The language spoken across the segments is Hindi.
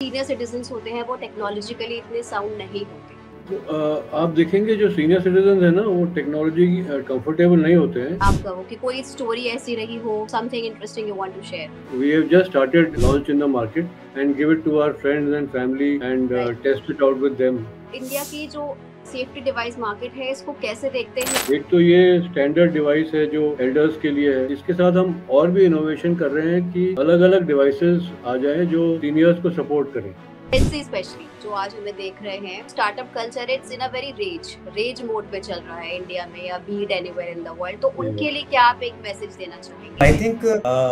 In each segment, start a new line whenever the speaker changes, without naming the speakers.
सीनियर सिटीजन्स होते हैं वो टेक्नोलॉजिकली इतने साउंड नहीं होते।
तो आप देखेंगे जो सीनियर सिटीजन है ना वो टेक्नोलॉजी कंफर्टेबल नहीं होते हैं।
आप कहो कि कोई स्टोरी ऐसी रही हो, something interesting you want to share.
We have just started launch in the market and give it to our friends and family and
right.
test it out with them.
India की जो सेफ्टी डिवाइस मार्केट है इसको कैसे देखते हैं?
एक तो ये स्टैंडर्ड डिवाइस है जो एल्डर्स के लिए है। इसके साथ हम और भी इनोवेशन कर रहे हैं कि अलग-अलग डिवाइसेस आ जाएं जो सीनियर्स को सपोर्ट करें।
ऐसे स्पेशली जो आज हमें देख रहे हैं startup culture it's in a very rage mode पे चल रहा है इंडिया में या be it anywhere in the world, तो उनके लिए क्या आप एक मैसेज देना चाहेंगे?
आई थिंक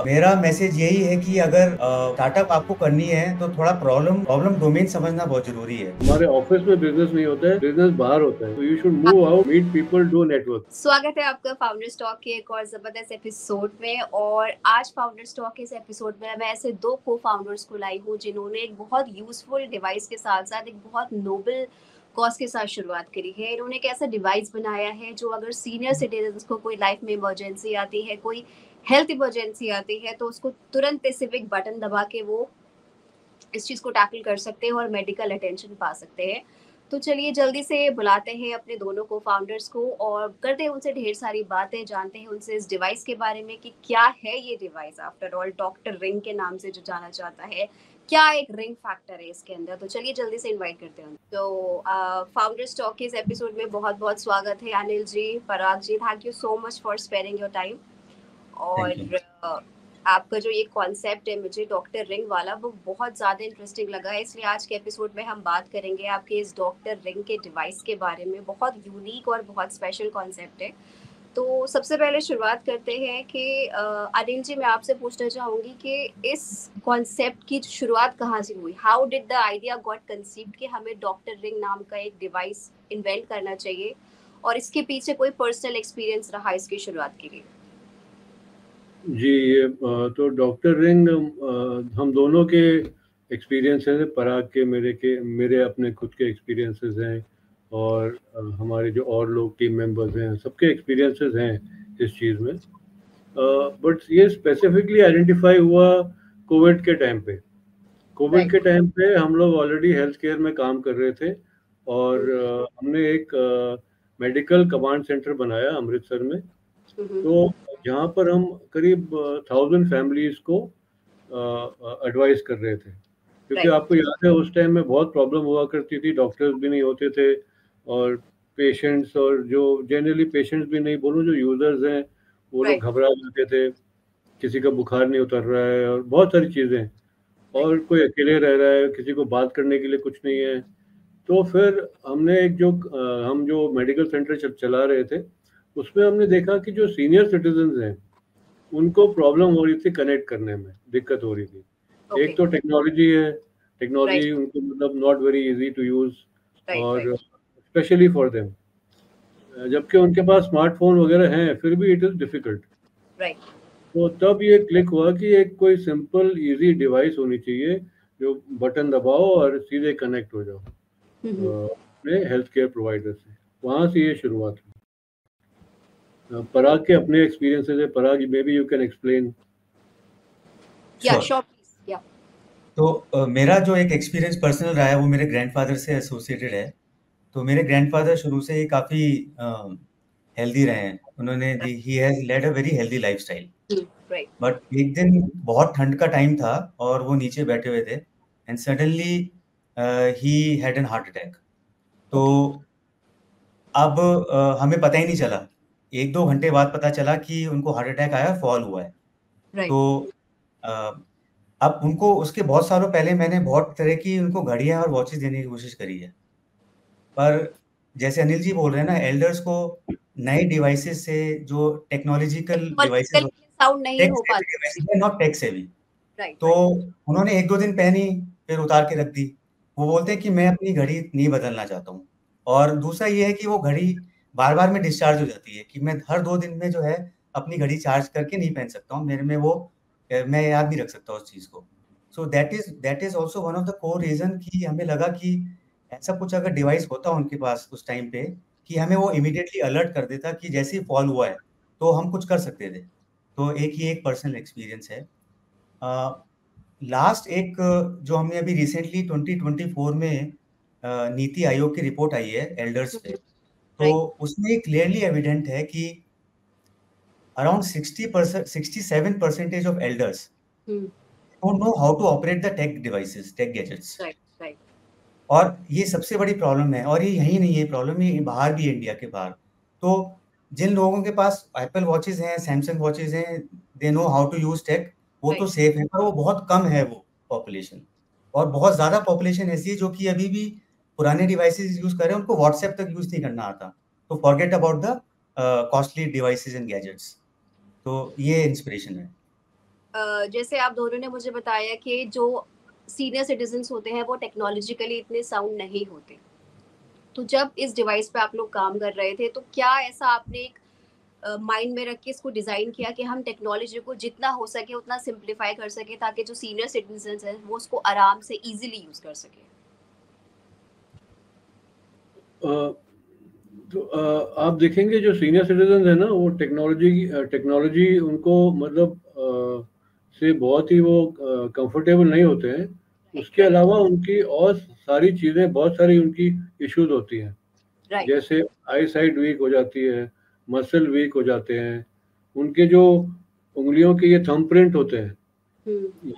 मेरा मैसेज यही है कि अगर स्टार्टअप आपको करनी है तो थोड़ा प्रॉब्लम डोमेन समझना बहुत जरूरी है।
हमारे ऑफिस में बिजनेस नहीं होता है, बिजनेस बाहर होता है। तो you should move out, meet people, do network.
स्वागत है आपका फाउंडर्स टॉक के एक और जबरदस्त एपिसोड में। और आज फाउंडर्स टॉक के इस एपिसोड में मैं ऐसे दो को फाउंडर्स को लाई हूँ जिन्होंने एक बहुत यूजफुल डिवाइस के साथ साथ एक बहुत नोबल कॉज के साथ शुरुआत करी है। इन्होंने एक ऐसा डिवाइस बनाया है जो अगर सीनियर सिटीजन्स को कोई लाइफ में इमरजेंसी आती है, कोई हेल्थ इमरजेंसी आती है, तो उसको तुरंत सिर्फ एक बटन दबा के वो इस चीज़ को टैकल कर सकते हैं और मेडिकल अटेंशन पा सकते हैं। तो चलिए जल्दी से बुलाते हैं अपने दोनों को फाउंडर्स को और करते हैं उनसे ढेर सारी बातें, जानते हैं उनसे इस डिवाइस के बारे में कि क्या है ये device. After all doctor ring के नाम से जो जाना जाता है, क्या एक रिंग फैक्टर है इसके अंदर। तो चलिए जल्दी से इनवाइट करते हैं। तो फाउंडर्स टॉक के इस एपिसोड में बहुत बहुत स्वागत है Anil ji, Parag ji. Thank you so much for sparing your time. और आपका जो ये कॉन्सेप्ट है मुझे डॉक्टर रिंग वाला वो बहुत ज़्यादा इंटरेस्टिंग लगा है, इसलिए आज के एपिसोड में हम बात करेंगे आपके इस डॉक्टर रिंग के डिवाइस के बारे में। बहुत यूनिक और बहुत स्पेशल कॉन्सेप्ट है। तो सबसे पहले शुरुआत करते हैं कि अनिल जी, मैं आपसे पूछना चाहूँगी कि इस कॉन्सेप्ट की शुरुआत कहाँ से हुई? How did the idea got conceived कि हमें डॉक्टर रिंग नाम का एक डिवाइस इन्वेंट करना चाहिए, और इसके पीछे कोई पर्सनल एक्सपीरियंस रहा इसकी शुरुआत के लिए?
जी, ये तो डॉक्टर रिंग हम दोनों के एक्सपीरियंसेस हैं, पराग के, मेरे अपने खुद के एक्सपीरियंसेस हैं और हमारे जो और लोग टीम मेंबर्स हैं सबके एक्सपीरियंसेस हैं इस चीज़ में। बट ये स्पेसिफिकली आइडेंटिफाई हुआ कोविड के टाइम पे। कोविड के टाइम पे हम लोग ऑलरेडी हेल्थ केयर में काम कर रहे थे और हमने एक मेडिकल कमांड सेंटर बनाया अमृतसर में। तो जहाँ पर हम करीब 1000 फैमिलीज को एडवाइस कर रहे थे, क्योंकि आपको याद है उस टाइम में बहुत प्रॉब्लम हुआ करती थी, डॉक्टर्स भी नहीं होते थे और पेशेंट्स, और जो जनरली पेशेंट्स भी नहीं बोलूँ, जो यूजर्स हैं वो लोग घबरा जाते थे। किसी का बुखार नहीं उतर रहा है और बहुत सारी चीज़ें, और कोई अकेले रह रहा है, किसी को बात करने के लिए कुछ नहीं है। तो फिर हमने एक हम जो मेडिकल सेंटर चला रहे थे उसमें हमने देखा कि जो सीनियर सिटीजन्स हैं उनको प्रॉब्लम हो रही थी, कनेक्ट करने में दिक्कत हो रही थी। एक तो टेक्नोलॉजी है, टेक्नोलॉजी उनको मतलब not very easy to use, और स्पेशली फॉर देम, जबकि उनके पास स्मार्टफोन वगैरह हैं फिर भी इट इज़ डिफ़िकल्ट। तो तब ये क्लिक हुआ कि एक कोई सिंपल इजी डिवाइस होनी चाहिए जो बटन दबाओ और सीधे कनेक्ट हो जाओ अपने हेल्थ केयर प्रोवाइडर से। वहाँ से ये शुरुआत हुई। पराग के अपने एक्सपीरियंसेस है। Parag, may be you can explain.
तो मेरा जो एक एक्सपीरियंस पर्सनल रहा है वो मेरे ग्रैंडफादर से एसोसिएटेड है। तो मेरे ग्रैंडफादर शुरू से ही काफ़ी हेल्दी रहे हैं। उन्होंने he has led a very healthy lifestyle. But एक दिन बहुत ठंड का टाइम था और वो नीचे बैठे हुए थे and suddenly he had an heart attack. तो अब हमें पता ही नहीं चला, 1-2 घंटे बाद पता चला कि उनको हार्ट अटैक आया, फॉल हुआ है। तो अब उनको उसके बहुत सालों पहले मैंने बहुत तरह की उनको घड़ियां और वॉचेस देने की कोशिश करी है, पर जैसे अनिल जी बोल रहे हैं ना, एल्डर्स को नए डिवाइसेस से, जो technological devices not tech savvy, तो उन्होंने 1-2 दिन पहनी फिर उतार के रख दी। वो बोलते हैं कि मैं अपनी घड़ी नहीं बदलना चाहता हूँ। और दूसरा ये है कि वो घड़ी बार-बार में डिस्चार्ज हो जाती है कि मैं हर 2 दिन में जो है अपनी घड़ी चार्ज करके नहीं पहन सकता हूँ। मेरे में वो मैं याद नहीं रख सकता उस चीज़ को। So that is also one of the core reason कि हमें लगा कि ऐसा कुछ अगर डिवाइस होता उनके पास उस टाइम पे कि हमें वो इमीडिएटली अलर्ट कर देता कि जैसे ही फॉल हुआ है, तो हम कुछ कर सकते थे। तो एक पर्सनल एक्सपीरियंस है। लास्ट एक जो हमने अभी रिसेंटली 2024 में नीति आयोग की रिपोर्ट आई है एल्डर्स पे, तो उसमें क्लियरली एविडेंट है कि around 67% of elders don't know how to operate the tech devices, tech gadgets. और ये सबसे बड़ी प्रॉब्लम है, और ये यही नहीं है प्रॉब्लम, ये बाहर भी है, इंडिया के बाहर। तो जिन लोगों के पास एप्पल वॉचेस हैं, सैमसंग वॉचेस हैं, they know how to use tech, वो तो सेफ है, पर वो बहुत कम है वो पॉपुलेशन। और बहुत ज्यादा पॉपुलेशन ऐसी है जो कि अभी भी पुराने डिवाइसेस यूज कर रहे हैं, उनको व्हाट्सएप तक यूज नहीं करना आता। तो forget about the costly devices and gadgets. तो ये इंस्पिरेशन है।
जैसे आप दोनों ने मुझे बताया कि जो सीनियर सिटीजन्स होते हैं वो टेक्नोलॉजिकली इतने साउंड नहीं होते, तो जब इस डिवाइस पे आप लोग काम कर रहे थे तो क्या ऐसा आपने एक माइंड में रख के इसको डिजाइन किया कि हम टेक्नोलॉजी को जितना हो सके उतना सिंप्लीफाई कर सके ताकि जो सीनियर सिटीजन्स हैं वो उसको आराम से इजीली यूज कर सके?
तो आप देखेंगे जो सीनियर सिटीजन है ना, वो टेक्नोलॉजी उनको मतलब से बहुत ही वो कंफर्टेबल नहीं होते हैं। उसके अलावा उनकी और सारी चीज़ें, बहुत सारी उनकी इश्यूज होती हैं, जैसे आई साइट वीक हो जाती है, मसल वीक हो जाते हैं, उनके जो उंगलियों के ये थंब प्रिंट होते हैं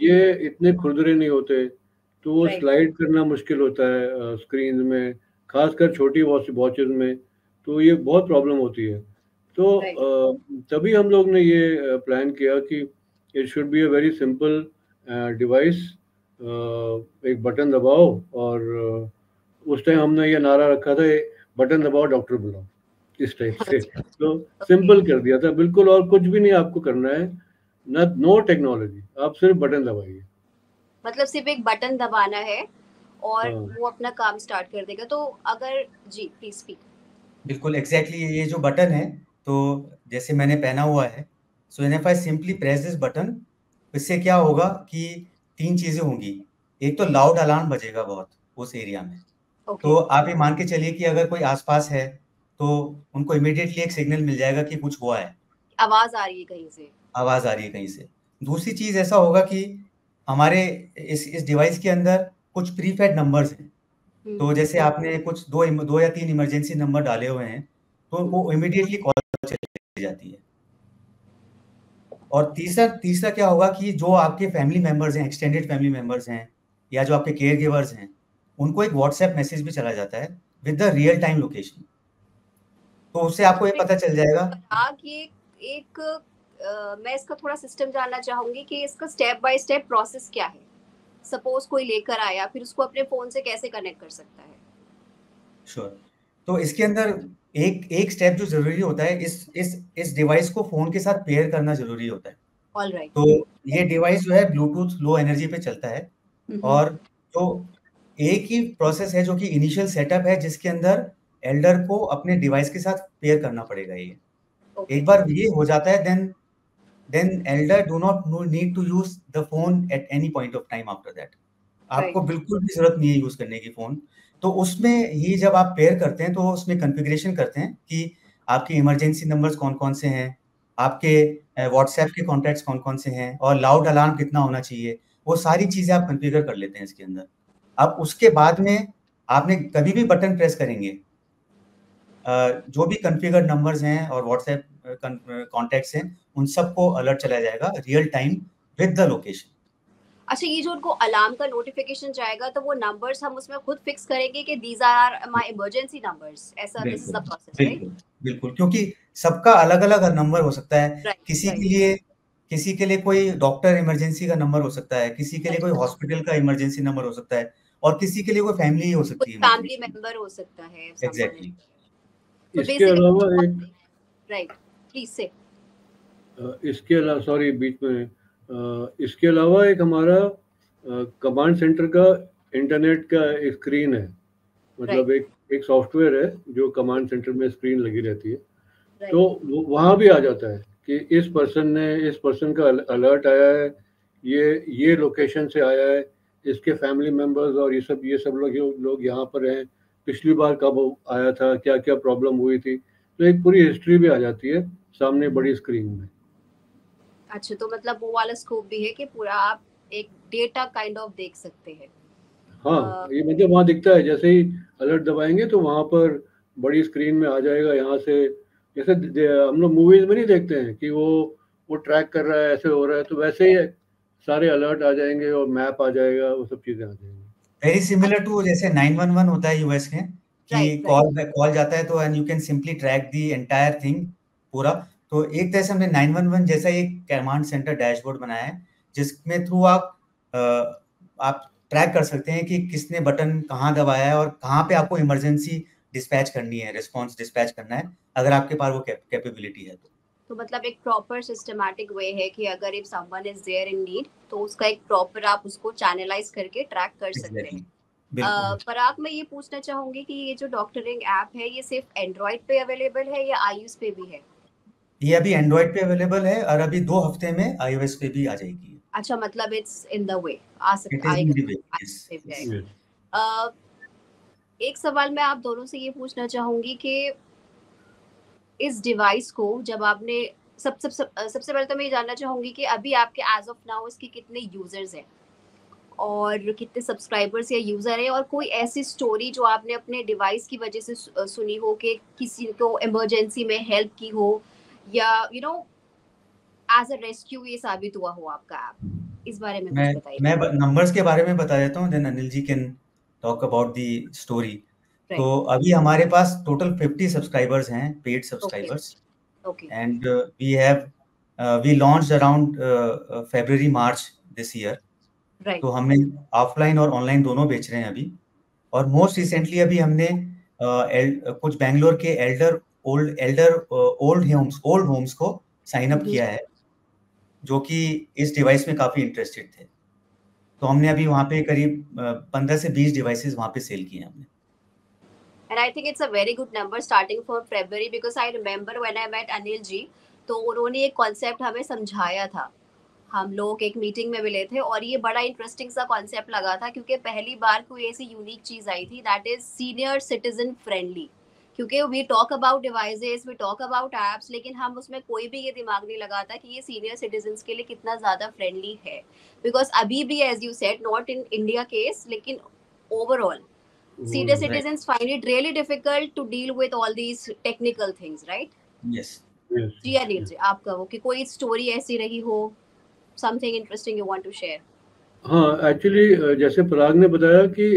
ये इतने खुरदरे नहीं होते, तो वो स्लाइड करना मुश्किल होता है स्क्रीन में, खासकर छोटी वॉचेस में, तो ये बहुत प्रॉब्लम होती है। तो तभी हम लोग ने ये प्लान किया कि it should be a very simple device, एक बटन दबाओ, और उस टाइम हमने ये नारा रखा था, बटन दबाओ डॉक्टर बुलाओ, इस टाइप से। तो सिंपल कर दिया था बिल्कुल, और कुछ भी नहीं आपको करना है, नो टेक्नोलॉजी, आप सिर्फ बटन दबाइए।
मतलब सिर्फ एक बटन दबाना है और वो अपना काम स्टार्ट कर देगा। तो अगर जी प्लीज स्पीक।
बिल्कुल एग्जैक्टली ये जो बटन है, तो जैसे मैंने पहना हुआ है, so if I simply press this button, इससे क्या होगा कि 3 चीजें होंगी। एक तो लाउड अलार्म बजेगा बहुत उस एरिया में। तो आप ये मान के चलिए कि अगर कोई आसपास है तो उनको इमीडिएटली एक सिग्नल मिल जाएगा कि कुछ हुआ है,
आवाज आ रही है कहीं से,
आवाज आ रही है कहीं से। दूसरी चीज ऐसा होगा कि हमारे इस डिवाइस के अंदर कुछ प्रीफेड नंबर्स हैं, तो जैसे आपने कुछ दो या तीन इमरजेंसी नंबर डाले हुए हैं, तो वो इमीडिएटली कॉल चली जाती है। और तीसरा क्या होगा कि जो आपके फैमिली मेंबर्स हैं, एक्सटेंडेड फैमिली मेंबर्स हैं, या जो आपके केयर गिवर्स हैं, उनको एक व्हाट्सएप मैसेज भी चला जाता है with the real time location. तो उससे आपको ये पता चल जाएगा
कि एक मैं इसका थोड़ा सिस्टम जानना चाहूंगी कि इसका स्टेप बाय स्टेप प्रोसेस क्या है। सपोज कोई लेकर आया, फिर उसको अपने फोन से कैसे कनेक्ट कर सकता है?
श्योर। तो इसके अंदर एक स्टेप जो जरूरी होता है, इस डिवाइस को फोन के साथ पेयर करना जरूरी होता है।
ऑलराइट।
तो ये डिवाइस जो है ब्लूटूथ लो एनर्जी पे चलता है, और तो एक ही प्रोसेस है जो कि इनिशियल सेटअप है, जिसके अंदर एल्डर को अपने डिवाइस के साथ पेयर करना पड़ेगा। ये एक बार ये हो जाता है, then elder do not need to use the phone at any point of time after that. आपको बिल्कुल भी जरूरत नहीं है यूज करने की फोन। तो उसमें ये जब आप पेयर करते हैं तो उसमें कॉन्फ़िगरेशन करते हैं कि आपके इमरजेंसी नंबर्स कौन कौन से हैं, आपके व्हाट्सएप के कॉन्टैक्ट्स कौन कौन से हैं, और लाउड अलार्म कितना होना चाहिए, वो सारी चीजें आप कॉन्फ़िगर कर लेते हैं इसके अंदर। अब उसके बाद में आपने कभी भी बटन प्रेस करेंगे, जो भी कॉन्फ़िगर्ड नंबर्स हैं और व्हाट्सएप कॉन्टैक्ट्स हैं, उन सबको अलर्ट चला जाएगा real time with the location.
अच्छा, ये जो उनको अलार्म का नोटिफिकेशन जाएगा, तो वो नंबर्स हम उसमें खुद फिक्स करेंगे कि these are my emergency numbers, ऐसा this is the process, right?
बिल्कुल, क्योंकि सबका अलग-अलग नंबर हो सकता है। किसी के लिए कोई डॉक्टर इमरजेंसी का नंबर हो सकता है, किसी के लिए कोई हॉस्पिटल का इमरजेंसी नंबर हो सकता है, और किसी के लिए कोई फैमिली हो सकती है,
फैमिली मेंबर हो सकता है।
एग्जैक्टली।
इसके अलावा एक
राइट, प्लीज से
इसके अलावा सॉरी बीच में इसके अलावा एक हमारा कमांड सेंटर का इंटरनेट का एक स्क्रीन है, मतलब एक सॉफ्टवेयर है जो कमांड सेंटर में स्क्रीन लगी रहती है। तो वहाँ भी आ जाता है कि इस पर्सन का अलर्ट आया है, ये लोकेशन से आया है, इसके फैमिली मेंबर्स और ये सब लोग यहाँ पर हैं, पिछली बार कब आया था, क्या क्या प्रॉब्लम हुई थी, तो एक पूरी हिस्ट्री भी आ जाती है सामने बड़ी स्क्रीन में।
अच्छा, तो मतलब वो वाला स्कोप भी है कि पूरा आप एक डेटा काइंड ऑफ देख सकते हैं।
हाँ, ये मतलब वहाँ दिखता है, जैसे ही अलर्ट दबाएंगे तो वहाँ पर बड़ी स्क्रीन में आ जाएगा, यहाँ से जैसे हम लोग मूवीज में नहीं देखते हैं कि वो ट्रैक कर रहा है, ऐसे हो रहा है, तो वैसे ही सारे अलर्ट आ जाएंगे और मैप आ जाएगा, वो सब चीजें आ जाएंगी।
वेरी सिमिलर टू जैसे 911 होता है यूएस में कि कॉल जाता है तो and you can simply track the entire thing पूरा। तो एक तरह से हमने 911 जैसा एक कमांड सेंटर डैशबोर्ड बनाया है जिसमें थ्रू आप ट्रैक कर सकते हैं कि किसने बटन कहाँ दबाया है और कहाँ पे आपको इमरजेंसी डिस्पैच करनी है, रिस्पांस डिस्पैच करना है, अगर आपके पास वो कैपेबिलिटी है
तो मतलब एक प्रॉपर सिस्टमैटिक वे है कि अगर if someone is there in need तो उसका एक प्रॉपर आप उसको चैनलाइज करके ट्रैक कर सकते हैं। पराग, मैं ये पूछना चाहूंगी कि ये जो डॉक्टरिंग ऐप है ये सिर्फ एंड्रॉइड पे अवेलेबल है या आईओएस पे भी है?
ये अभी एंड्रॉइड पे अवेलेबल है और अभी 2 हफ्ते में आईओएस पे भी आ जाएगी।
अच्छा, मतलब इट्स इन द वे, आ सकता है। एक सवाल मैं आप दोनों से ये पूछना चाहूंगी कि इस डिवाइस को जब आपने सबसे पहले तो मैं ये जानना चाहूंगी कि अभी आपके एज ऑफ नाउ इसके कितने यूजर्स हैं और कितने सब्सक्राइबर्स या यूजर हैं, और कोई ऐसी स्टोरी जो आपने अपने डिवाइस की वजह से सुनी हो कि किसी को इमरजेंसी में हेल्प की हो या एज अ रेस्क्यू ये साबित हुआ हो आपका ऐप, इस बारे में कुछ बताइए।
मैं नंबर्स के बारे में बता देता हूँ, then Anil ji can talk about the story. तो अभी हमारे पास टोटल 50 सब्सक्राइबर्स हैं, paid subscribers, and we launched around February March this year. तो हमने ऑफलाइन और ऑनलाइन दोनों बेच रहे हैं अभी, और मोस्ट रिसेंटली अभी हमने कुछ बैंगलोर के ओल्ड होम्स को साइन अप किया है जो कि इस डिवाइस में काफी इंटरेस्टेड थे। तो हमने अभी वहाँ पे करीब 15 से 20 डिवाइसेस वहाँ पे सेल किए हमने।
And I think it's a very good number starting from February because I remember when I met Anil जी, तो उन्होंने एक कॉन्सेप्ट हमें समझाया था, हम लोग एक मीटिंग में मिले थे और ये बड़ा इंटरेस्टिंग सा कॉन्सेप्ट लगा था क्योंकि पहली बार कोई ऐसी यूनिक चीज आई थी दैट इज सीनियर सिटीजन फ्रेंडली। क्योंकि we talk about devices, we talk about apps, लेकिन हम उसमें कोई भी ये दिमाग नहीं लगाता कि ये सीनियर सिटीजन्स के लिए कितना ज़्यादा फ्रेंडली है। बिकॉज अभी भी as you said not in India case, लेकिन overall senior citizens find it really difficult to deal with all these technical things, right?
Yes.
जी अनिल जी, आपका वो कि कोई स्टोरी ऐसी रही हो, something interesting you want to share?
हाँ, एक्चुअली जैसे पराग ने बताया कि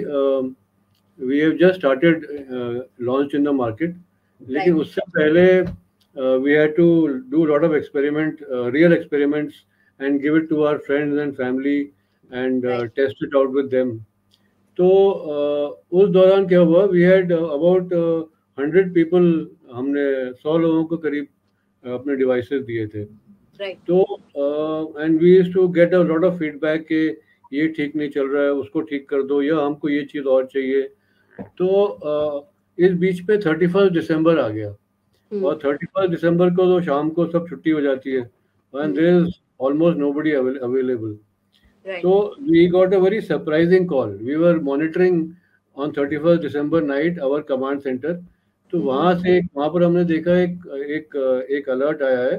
we have just started launched in the market, लेकिन उससे पहले we had to do a lot of real experiments and give it to our friends and family and test it out with them. तो उस दौरान क्या हुआ, वी हैड अबाउट 100 पीपल, हमने 100 लोगों को करीब अपने डिवाइसेस दिए थे। तो and we used to get a lot of feedback कि ये ठीक नहीं चल रहा है, उसको ठीक कर दो, या हमको ये चीज़ और चाहिए। तो इस बीच पे 31 दिसंबर आ गया, और 31 दिसंबर को तो शाम को सब छुट्टी हो जाती है and there is almost nobody available. So we got a very surprising call. We were monitoring on 31st December night our command center. तो वहाँ पर हमने देखा एक अलर्ट आया है,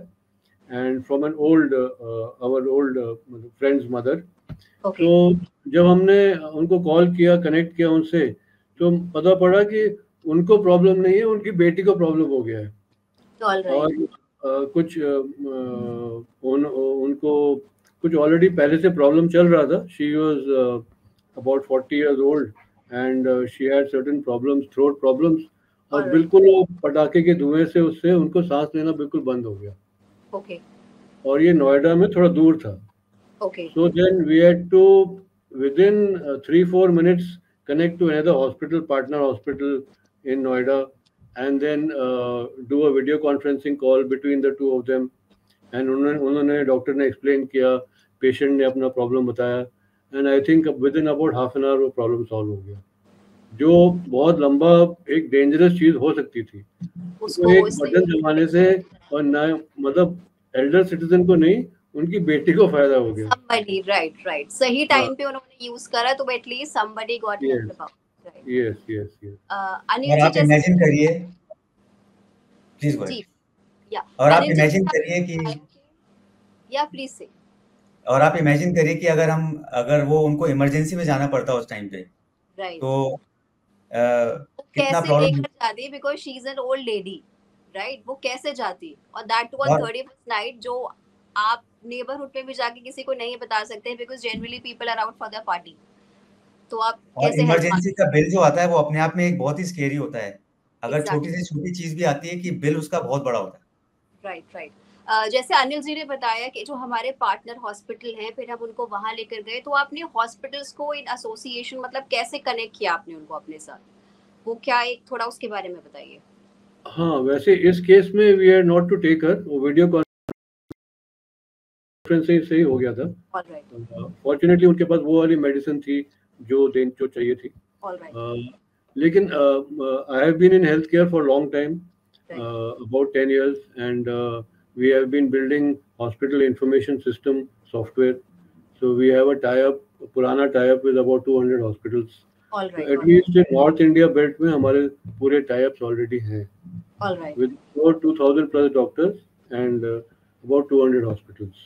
and from an our old friend's mother. तो जब हमने उनको कॉल किया, कनेक्ट किया उनसे, तो पता पड़ा कि उनको प्रॉब्लम नहीं है, उनकी बेटी को प्रॉब्लम हो गया है। और कुछ उनको कुछ ऑलरेडी पहले से प्रॉब्लम चल रहा था। She was about 40 years old and she had certain problems, throat problems, और बिल्कुल वो पटाखे के धुएं से उससे उनको सांस लेना बिल्कुल बंद हो गया। और ये नोएडा में थोड़ा दूर था। So then we had to within 3-4 minutes connect to another hospital, partner hospital in Noida, and then do a video conferencing call between the two of them. And उन्होंने डॉक्टर ने एक्सप्लेन किया, पेशेंट ने अपना प्रॉब्लम बताया, and I think with in about half an hour वो प्रॉब्लम सॉल्व हो गया, जो बहुत लंबा एक डेंजरस चीज हो सकती थी। तो एक बटन दबाने से, और ना मतलब एल्डर सिटीजन को नहीं, उनकी बेटी को फायदा हो गया।
somebody, right, सही टाइम पे उन्होंने यूज करा तो at least somebody got helped about, right?
yes.
Anil ji,
आप इमेजिन करिए, प्लीज गो अहेड। और आप इमेजिन करिए कि
या प्लीज से,
और आप इमेजिन करिए कि अगर वो उनको इमरजेंसी में जाना पड़ता उस टाइम पे,
राइट,
तो
वो
कितना
कैसे
प्रॉब्लम।
लेकर जाती because she is an old lady, right, वो कैसे जाती, और दैट टू ऑन
और
31st नाइट, जो आप नेबरहुड में भी जाके किसी को नहीं बता सकते because generally people are out for the party, तो आप
और
कैसे हेल्प
इमरजेंसी का बिल जो आता है वो अपने आप में एक बहुत ही स्केरी होता है। अगर छोटी
एग्जैक्टली,
से छोटी चीज भी आती है कि बिल उसका बहुत बड़ा होता है।
Right right. जैसे अनिल जी ने बताया कि जो हमारे पार्टनर हॉस्पिटल हैं, फिर हम उनको वहां लेकर गए, तो आपने हॉस्पिटल्स को इन एसोसिएशन मतलब कैसे कनेक्ट किया आपने उनको अपने साथ, वो क्या एक थोड़ा उसके बारे में बताइए।
हाँ, वैसे इस केस में we are not to take her, वो वीडियो कॉन्फ्रेंसिंग से ही हो गया था।
ऑलराइट,
फॉर्चुनेटली उनके पास वो वाली मेडिसिन थी जो चाहिए थी।
ऑलराइट,
लेकिन I have been in health care for long time,
right,
about 10 years, and we have been building hospital information system software. So we have a tie-up, पुराना tie-up with about 200 hospitals. So
alright,
at least in North India belt में हमारे पूरे tie-ups already हैं
alright.
with about 2000 plus doctors and about 200 hospitals.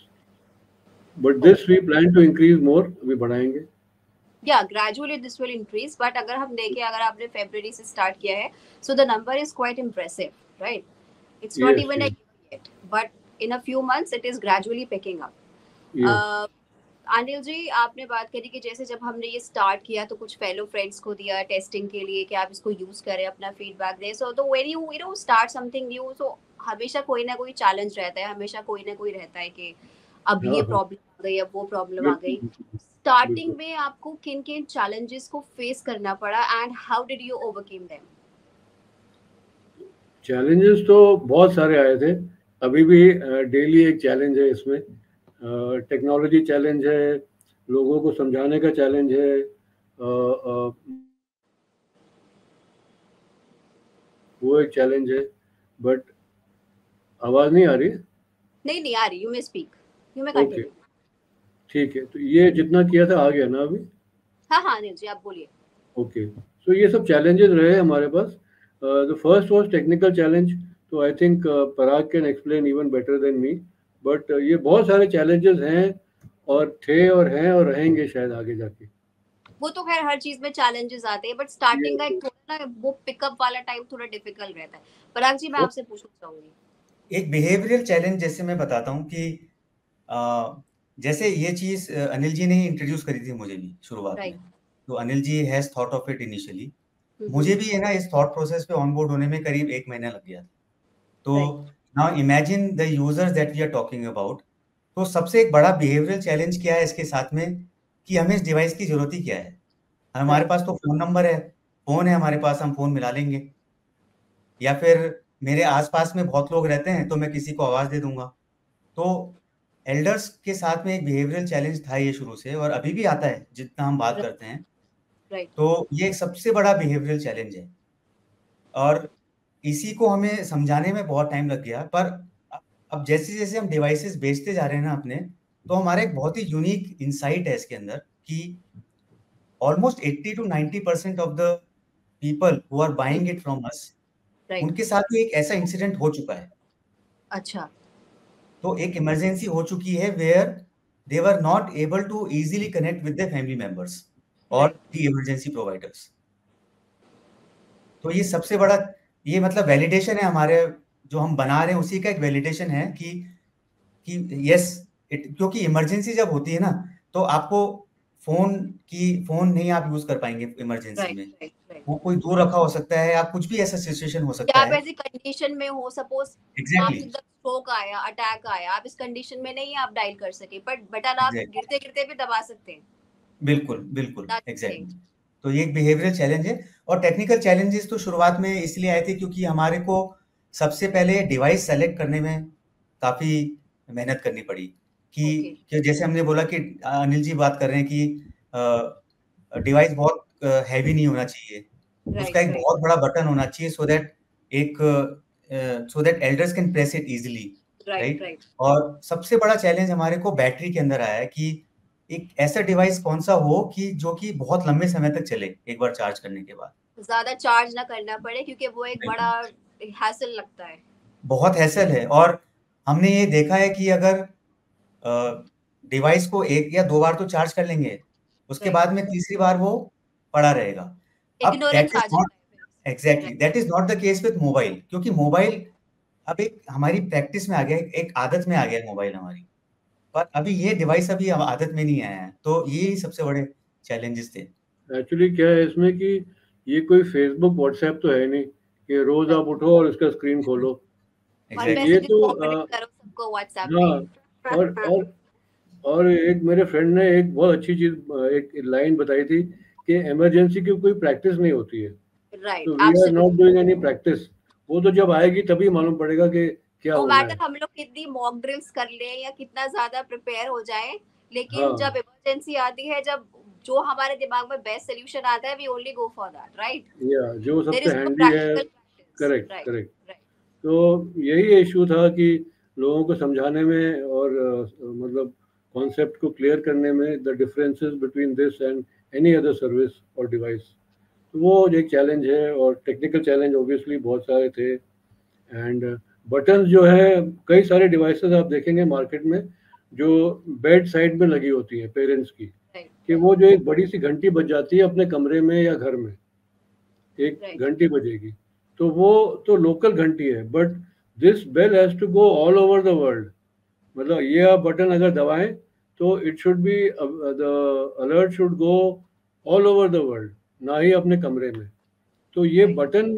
But this we plan to increase more, अभी बढ़ाएंगे।
या gradually this will increase, but अगर हम देखें, अगर आपने फरवरी से स्टार्ट किया है, so the number is quite impressive, right, it's not
Yes,
even a
yes,
year yet, but in a few months it is gradually picking up.
yes.
Anil ji, आपने बात करी कि जैसे जब हमने ये स्टार्ट किया तो कुछ फेलो फ्रेंड्स को दिया टेस्टिंग के लिए कि आप इसको यूज करें, अपना फीडबैक दें, सो तो when you know start something new, so हमेशा कोई ना कोई चैलेंज रहता है, हमेशा कोई ना कोई रहता है कि अब
हाँ
ये
हाँ,
प्रॉब्लम आ गई, अब वो प्रॉब्लम आ
बिल्कुल
गई।
बिल्कुल
स्टार्टिंग
बिल्कुल।
में आपको किन किन चैलेंजेस को फेस करना पड़ा and how did you overcome them?
Challenges तो बहुत सारे आए थे, अभी भी डेली एक चैलेंज है इसमें। टेक्नोलॉजी चैलेंज है, लोगों को समझाने का चैलेंज है, वो एक चैलेंज है। बट आवाज़ नहीं आ रही?
नहीं नहीं आ रही, you may speak, you may
okay,
continue.
ठीक है, तो ये जितना किया था आ गया ना अभी?
हाँ हाँ अनिल जी, आप बोलिए।
ओके, सो ये सब चैलेंजेस रहे हमारे पास। The first was technical challenge, तो I think Parag can explain even better than me. But ये बहुत सारे चैलेंजेस हैं और थे और हैं और रहेंगे शायद आगे जाके।
वो तो खैर हर चीज में चैलेंजेस आते हैं, बट स्टार्टिंग का
ये
एक थोड़ा ना वो पिकअप वाला टाइम थोड़ा डिफिकल्ट रहता है। पराग जी, मैं
वो
आपसे पूछना चाहूंगी।
एक बिहेवियरल चैलेंज जैसे मैं बताता हूँ कि जैसे ये चीज अनिल जी ने ही इंट्रोड्यूस करी थी मुझे भी शुरुआत
राइट।
में। तो Anil ji has thought of it initially.
Hmm.
मुझे भी है ना इस थॉट प्रोसेस पे ऑनबोर्ड होने में करीब 1 महीना लग गया था। तो
right.
Now imagine the users that we are talking about. तो सबसे एक बड़ा बिहेवियरल चैलेंज क्या है इसके साथ में कि हमें इस डिवाइस की जरूरत ही क्या है। हमारे
राइट।
पास तो फोन नंबर है, फोन है हमारे पास, हम फोन मिला लेंगे, या फिर मेरे आसपास में बहुत लोग रहते हैं तो मैं किसी को आवाज दे दूंगा। तो एल्डर्स के साथ में एक बिहेवियरल चैलेंज था ये शुरू से, और अभी भी आता है जितना हम बात करते हैं।
राइट।
तो ये एक सबसे बड़ा बिहेवियरल चैलेंज है, और इसी को हमें समझाने में बहुत टाइम लग गया। पर अब जैसे जैसे हम डिवाइसेस बेचते जा रहे हैं ना अपने, तो हमारा एक बहुत ही यूनिक इंसाइट है इसके अंदर कि almost 80 to 90% of the people who are buying it from us,
right.
उनके साथ भी एक ऐसा इंसिडेंट हो चुका है।
अच्छा।
तो एक इमरजेंसी हो चुकी है where they were not able to easily connect with the family members और
राइट।
The emergency providers. तो ये सबसे बड़ा, ये मतलब वैलिडेशन है हमारे, जो हम बना रहे हैं उसी का एक वैलिडेशन है कि यस क्योंकि इमरजेंसी जब होती है ना, तो आपको फोन नहीं आप यूज कर पाएंगे इमरजेंसी
राइट।
में।
राइट। राइट।
वो कोई दूर रखा हो सकता है, या कुछ भी ऐसा सिचुएशन हो
या
सकता
आप
है।
ऐसी कंडीशन में हो, सपोज
एग्जैक्टली
आपको एकदम स्ट्रोक आया, अटैक आया, आप इस कंडीशन में नहीं आप डायल कर सके, बट बटन आप
एग्जैक्टली
गिरते गिरते भी दबा सकते हैं।
बिल्कुल बिल्कुल
दैट्स थिंग।
एग्जैक्टली। तो ये एक बिहेवियरल चैलेंज है। और टेक्निकल चैलेंजेस तो शुरुआत में इसलिए आए थे क्योंकि हमारे को सबसे पहले डिवाइस सेलेक्ट करने में काफी मेहनत करनी पड़ी
ओके।
कि जैसे हमने बोला कि अनिल जी बात कर रहे हैं कि डिवाइस बहुत हैवी नहीं होना चाहिए, उसका
राइट।
एक
राइट।
बहुत बड़ा बटन होना चाहिए so that elders can press it easily,
right.
Right.
Right.
और सबसे बड़ा चैलेंज हमारे को बैटरी के अंदर आया है कि एक ऐसा डिवाइस कौन सा हो कि जो कि बहुत लंबे समय तक चले एक बार चार्ज करने के बाद।
ज्यादा चार्ज ना करना पड़े, क्योंकि वो एक बड़ा हैसल लगता है।
बहुत हैसल है। और हमने ये देखा है कि अगर डिवाइस को 1 या 2 बार तो चार्ज कर लेंगे, उसके बाद में तीसरी बार वो पड़ा रहेगा। अब दैट
इग्नोरेंस
इज
आ
नॉट
जाता है।
Exactly that is not the case with mobile, क्योंकि मोबाइल अब एक हमारी प्रैक्टिस में आ गया, एक आदत में आ गया है मोबाइल हमारी, पर अभी ये डिवाइस अभी आदत में नहीं आया है, तो ये ही सबसे बड़े चैलेंजेस थे।
एक्चुअली क्या है इसमें कि ये कोई फेसबुक व्हाट्सएप तो है नहीं कि रोज आप उठो और उसका स्क्रीन खोलो।
और
एग्जैक्टली
ये
मैसेजेस
तो
फॉरवर्ड करो सबको व्हाट्सएप
हाँ,
पे।
और और और एक मेरे फ्रेंड ने एक बहुत अच्छी चीज, एक लाइन बताई थी कि इमरजेंसी की कोई प्रैक्टिस नहीं होती है।
राइट,
तो we are not doing any practice. वो तो जब आएगी तभी मालूम पड़ेगा कि क्या
नो
होना
मैटर
है।
हम लोग कितनी मॉक ड्रिल्स कर लें या कितना ज्यादा प्रिपेयर हो जाए, लेकिन
हाँ,
जब इमरजेंसी आती है, जब जो हमारे दिमाग में बेस्ट सोल्यूशन आता है, we only go for that, right?
या जो
देयर
सबसे
इज नो
हैंडी है।
Practical practice.
Correct,
right,
correct.
Right.
तो यही इशू था कि लोगों को समझाने में और मतलब कॉन्सेप्ट को क्लियर करने में, the differences between this and any other service और डिवाइस। तो वो एक चैलेंज है, और टेक्निकल चैलेंज ऑब्वियसली बहुत सारे थे। एंड बटन जो है, कई सारे डिवाइसेस आप देखेंगे मार्केट में जो बेड साइड में लगी होती हैं पेरेंट्स की,
राइट,
कि वो जो एक बड़ी सी घंटी बज जाती है अपने कमरे में या घर में, एक
राइट,
घंटी बजेगी, तो वो तो लोकल घंटी है, but this bell has to go all over the world. मतलब ये आप बटन अगर दबाएं तो it should be, the alert should go all over the world, ना ही अपने कमरे में। तो ये
राइट,
बटन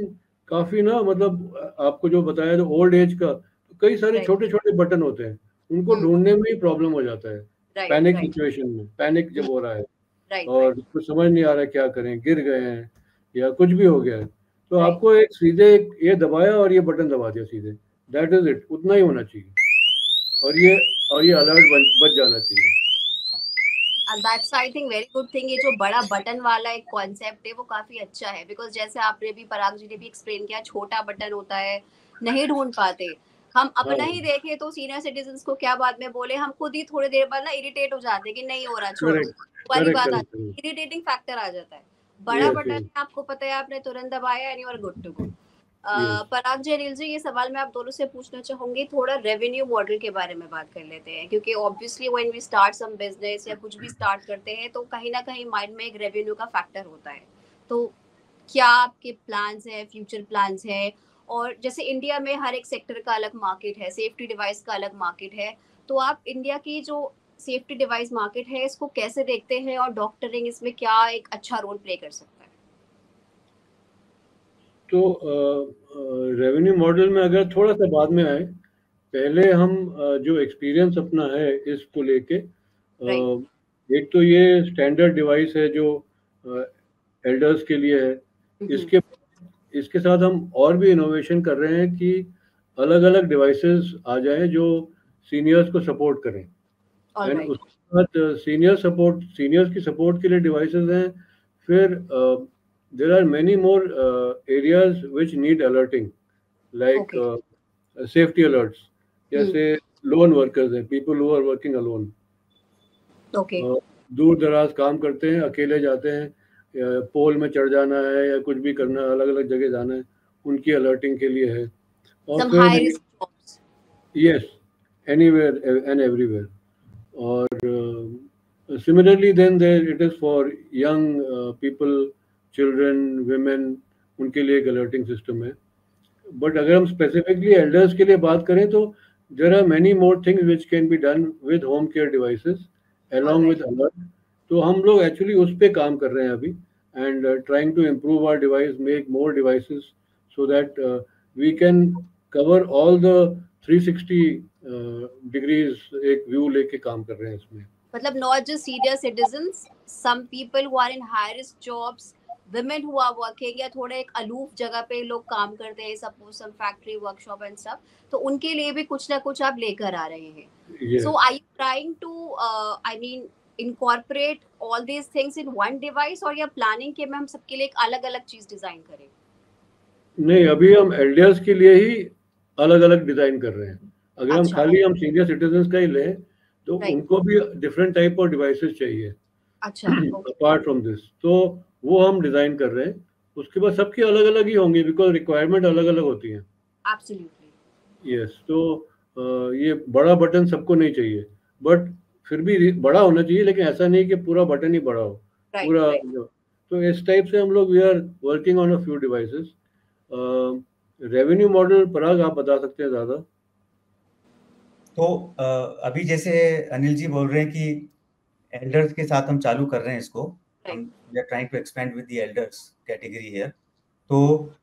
काफी ना, मतलब आपको जो बताया जो ओल्ड एज का, तो कई सारे
राइट।
छोटे छोटे बटन होते हैं, उनको ढूंढने में ही प्रॉब्लम हो जाता है।
राइट,
पैनिक
राइट,
सिचुएशन में, पैनिक जब हो रहा है
राइट,
और
राइट,
कुछ समझ नहीं आ रहा है क्या करें, गिर गए हैं या कुछ भी हो गया है, तो
राइट।
आपको एक सीधे ये दबाया और ये बटन दबा दिया सीधे, दैट इज इट, उतना ही होना चाहिए। और ये अलर्ट बच जाना चाहिए।
That's I think very good thing. ये जो बड़ा बटन वाला एक कॉन्सेप्ट है वो काफी अच्छा है, बिकॉज जैसे आपने भी, पराग जी ने भी एक्सप्लेन किया, छोटा बटन होता है, नहीं ढूंढ पाते। हम
हाँ,
अपना ही देखें तो सीनियर सिटीजन को क्या बाद में बोले, हम खुद ही थोड़ी देर बाद ना इरिटेट हो जाते हैं कि नहीं हो रहा, छोड़ो,
करेक्ट,
वाली
करेक्ट,
बात
करेक्ट,
आती
करेक्ट।
है, इरिटेटिंग फैक्टर आ जाता है। बड़ा
यस,
बटन
यस,
है, आपको पता है, आपने तुरंत दबाया and you are good to go.
Yes.
Parag ji, Anil ji, ये सवाल मैं आप दोनों से पूछना चाहूंगी, थोड़ा रेवेन्यू मॉडल के बारे में बात कर लेते हैं, क्योंकि obviously when we start some business या कुछ भी स्टार्ट करते हैं तो कहीं ना कहीं माइंड में एक रेवेन्यू का फैक्टर होता है। तो क्या आपके प्लान्स हैं, फ्यूचर प्लान्स हैं? और जैसे इंडिया में हर एक सेक्टर का अलग मार्केट है, सेफ्टी डिवाइस का अलग मार्केट है, तो आप इंडिया की जो सेफ्टी डिवाइस मार्केट है इसको कैसे देखते हैं, और डॉक्टरिंग इसमें क्या एक अच्छा रोल प्ले कर सकता है?
तो रेवेन्यू मॉडल में अगर थोड़ा सा बाद में आए, पहले हम जो एक्सपीरियंस अपना है इसको लेके,
राइट।
एक तो ये स्टैंडर्ड डिवाइस है जो एल्डर्स के लिए है। इसके इसके साथ हम और भी इनोवेशन कर रहे हैं कि अलग अलग डिवाइसेस आ जाएं जो सीनियर्स को सपोर्ट करें। And
alright.
उसके बाद सीनियर्स की सपोर्ट के लिए डिवाइसेस हैं। फिर there are many more areas which need alerting, like
okay.
Safety alerts, जैसे लोन वर्कर्स हैं, people who are working alone,
okay.
दूर दराज काम करते हैं, अकेले जाते हैं, पोल में चढ़ जाना है या कुछ भी करना है, अलग अलग जगह जाना है, उनकी अलर्टिंग के लिए है। और
Some high
फिर
risk jobs.
Yes, anywhere and everywhere. और similarly then there it is for young people, children, women, उनके लिए एक अलर्टिंग सिस्टम है। बट अगर हम स्पेसिफिकली एल्डर्स के लिए बात करें तो there are many more things which can be done with home care devices
All
along
right.
with alert. तो हम लोग एक्चुअली उस पे काम कर रहे हैं अभी, and trying to improve our device, make more devices so that we can cover all the 360 degrees, एक व्यू लेके काम कर रहे हैं इसमें।
मतलब not just senior citizens, some people who are in high risk jobs, women who are working या थोड़े एक अलूफ जगह पे लोग काम करते हैं, suppose some factory workshop and stuff, तो उनके लिए भी कुछ ना कुछ आप लेकर आ रहे हैं।
Yes.
So are you trying to I mean incorporate all these things in one device, और या प्लानिंग के में हम सबके लिए एक अलग अलग चीज डिजाइन करें?
नहीं, अभी हम एल्डर्स के लिए ही अलग अलग डिजाइन कर रहे हैं। अगर हम
अच्छा।
खाली हम सीनियर सिटीजन का ही लें तो
राइट।
उनको भी डिफरेंट टाइप ऑफ डिवाइसेस चाहिए
अच्छा। ओके।
अपार्ट फ्रॉम दिस, तो वो हम डिजाइन कर रहे हैं। उसके बाद सबकी अलग अलग ही होंगी, बिकॉज रिक्वायरमेंट अलग अलग होती हैं।
एब्सोल्युटली।
यस, तो ये बड़ा बटन सबको नहीं चाहिए, बट फिर भी बड़ा होना चाहिए, लेकिन ऐसा नहीं कि पूरा बटन ही बड़ा हो,
राइट
पूरा
राइट।
तो इस टाइप से हम लोग we are working on a few devices. Revenue model Parag आप बता सकते हैं ज़्यादा।
तो अभी जैसे अनिल जी बोल रहे हैं कि एल्डर्स के साथ हम चालू कर रहे हैं इसको, हम we are trying to expand with the elders category here. तो